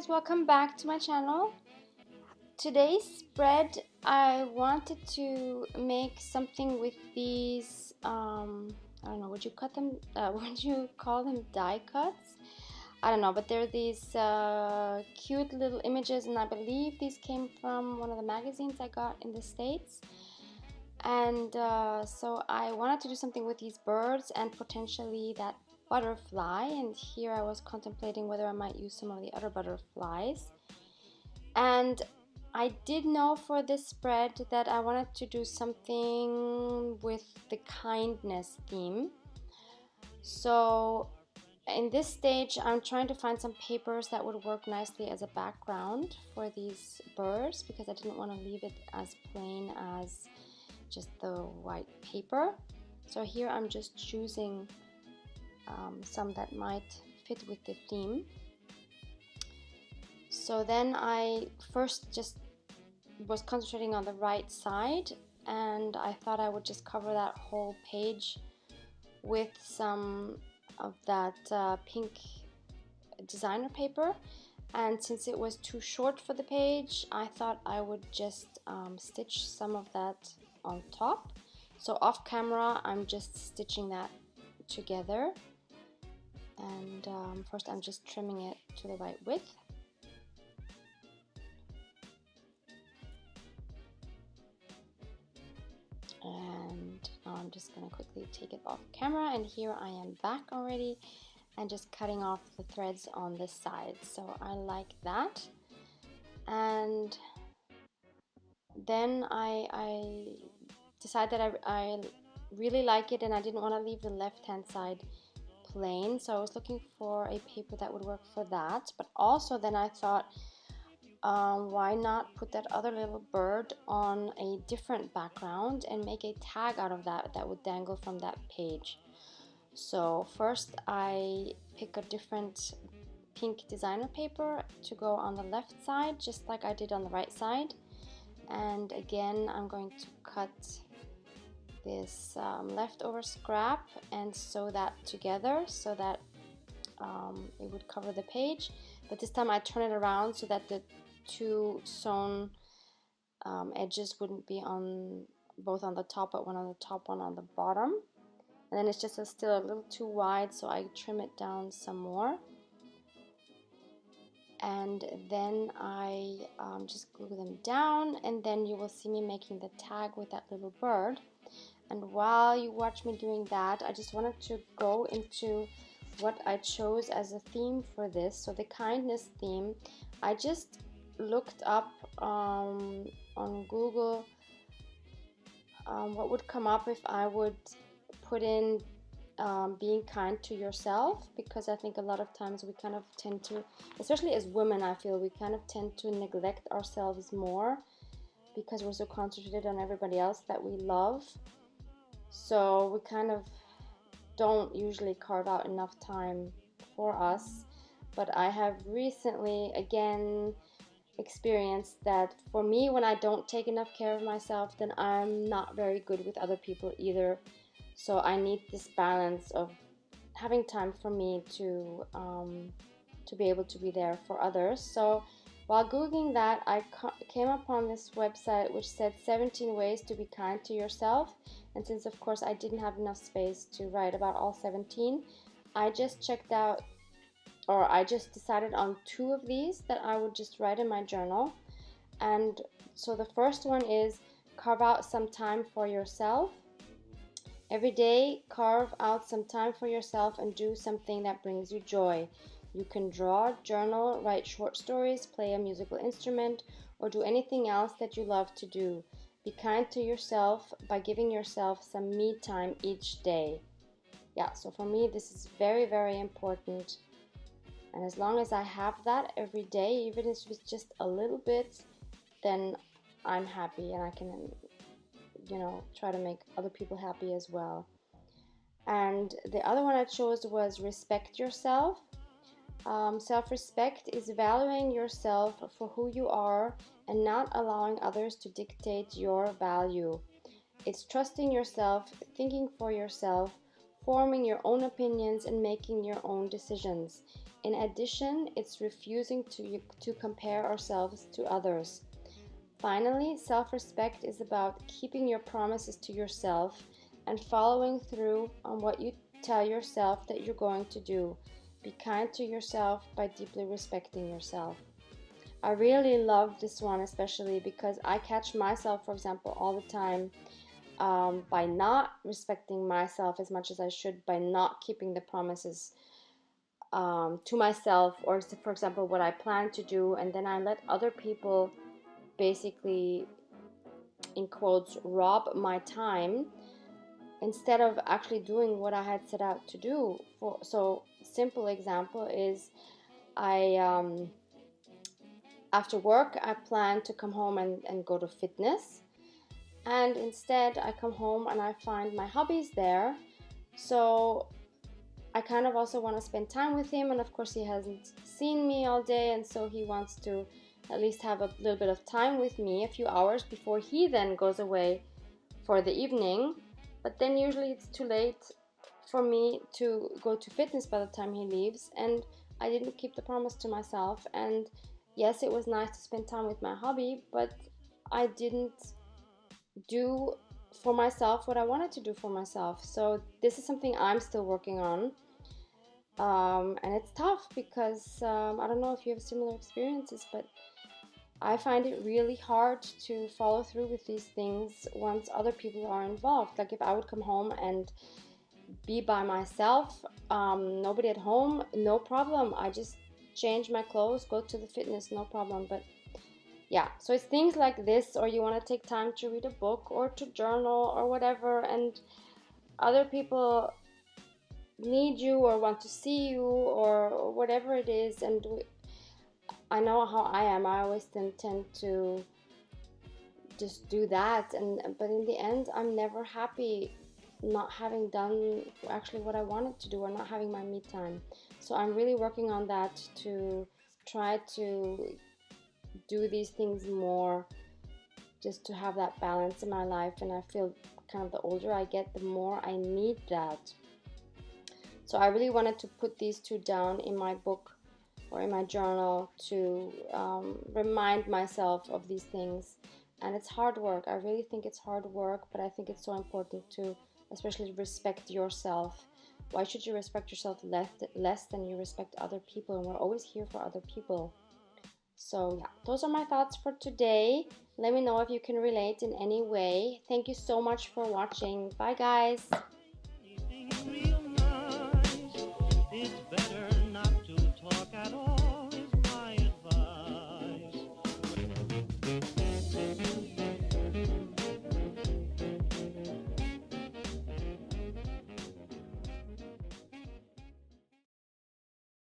welcome back to my channel. Today's spread, I wanted to make something with these, I don't know, would you call them die cuts? I don't know, but they're these cute little images, and I believe these came from one of the magazines I got in the States. And so I wanted to do something with these birds and potentially that butterfly, and here I was contemplating whether I might use some of the other butterflies. And I did know for this spread that I wanted to do something with the kindness theme. So in this stage I'm trying to find some papers that would work nicely as a background for these birds, because I didn't want to leave it as plain as just the white paper. So here I'm just choosing some that might fit with the theme. So then I first just was concentrating on the right side, and I thought I would just cover that whole page with some of that pink designer paper. And since it was too short for the page, I thought I would just stitch some of that on top. So off camera I'm just stitching that together, and first I'm just trimming it to the right width. And now I'm just going to quickly take it off camera, and here I am back already and just cutting off the threads on this side. So I like that. And then I decided that I really like it, and I didn't want to leave the left hand side plain, so I was looking for a paper that would work for that. But also then I thought, why not put that other little bird on a different background and make a tag out of that would dangle from that page. So first I pick a different pink designer paper to go on the left side, just like I did on the right side. And again I'm going to cut this leftover scrap and sew that together so that it would cover the page. But this time I turn it around so that the two sewn edges wouldn't be on both on the top, but one on the top, one on the bottom. And then it's just still a little too wide, so I trim it down some more. And then I just glue them down, and then you will see me making the tag with that little bird. And while you watch me doing that, I just wanted to go into what I chose as a theme for this. So the kindness theme, I just looked up on Google what would come up if I would put in being kind to yourself, because I think a lot of times we kind of tend to, especially as women, I feel we kind of tend to neglect ourselves more because we're so concentrated on everybody else that we love. So we kind of don't usually carve out enough time for us. But I have recently again experienced that for me, when I don't take enough care of myself, then I'm not very good with other people either. So I need this balance of having time for me to be able to be there for others. So while Googling that, I came upon this website which said 17 ways to be kind to yourself. And since of course I didn't have enough space to write about all 17, I just checked out, or I just decided on 2 of these that I would just write in my journal. And so the first one is carve out some time for yourself. Every day, carve out some time for yourself and do something that brings you joy. You can draw, journal, write short stories, play a musical instrument, or do anything else that you love to do. Be kind to yourself by giving yourself some me time each day. Yeah, so for me this is very, very important. And as long as I have that every day, even if it's just a little bit, then I'm happy, and I can, try to make other people happy as well. And the other one I chose was respect yourself. Self-respect is valuing yourself for who you are and not allowing others to dictate your value. It's trusting yourself, thinking for yourself, forming your own opinions and making your own decisions. In addition, it's refusing to compare ourselves to others. Finally, self-respect is about keeping your promises to yourself and following through on what you tell yourself that you're going to do. Be kind to yourself by deeply respecting yourself. I really love this one, especially because I catch myself, for example, all the time by not respecting myself as much as I should, by not keeping the promises to myself, or for example, what I plan to do, and then I let other people basically, in quotes, rob my time instead of actually doing what I had set out to do. So simple example is after work I plan to come home and go to fitness, and instead I come home and I find my hobbies there. So I kind of also want to spend time with him, and of course he hasn't seen me all day, and so he wants to at least have a little bit of time with me, a few hours before he then goes away for the evening. But then usually it's too late for me to go to fitness by the time he leaves, and I didn't keep the promise to myself. And yes, it was nice to spend time with my hobby, but I didn't do for myself what I wanted to do for myself. So this is something I'm still working on. And it's tough because I don't know if you have similar experiences, but I find it really hard to follow through with these things once other people are involved. Like if I would come home and be by myself, nobody at home, no problem. I just change my clothes, go to the fitness, no problem. But yeah, so it's things like this, or you want to take time to read a book or to journal or whatever, and other people need you or want to see you or whatever it is. And I know how I am. I always tend to just do that, but in the end I'm never happy not having done actually what I wanted to do, or not having my me time. So I'm really working on that, to try to do these things more, just to have that balance in my life. And I feel kind of the older I get, the more I need that. So I really wanted to put these two down in my book or in my journal to remind myself of these things. And it's hard work. I really think it's hard work, but I think it's so important to especially respect yourself. Why should you respect yourself less than you respect other people? And we're always here for other people. So yeah, those are my thoughts for today. Let me know if you can relate in any way. Thank you so much for watching. Bye guys.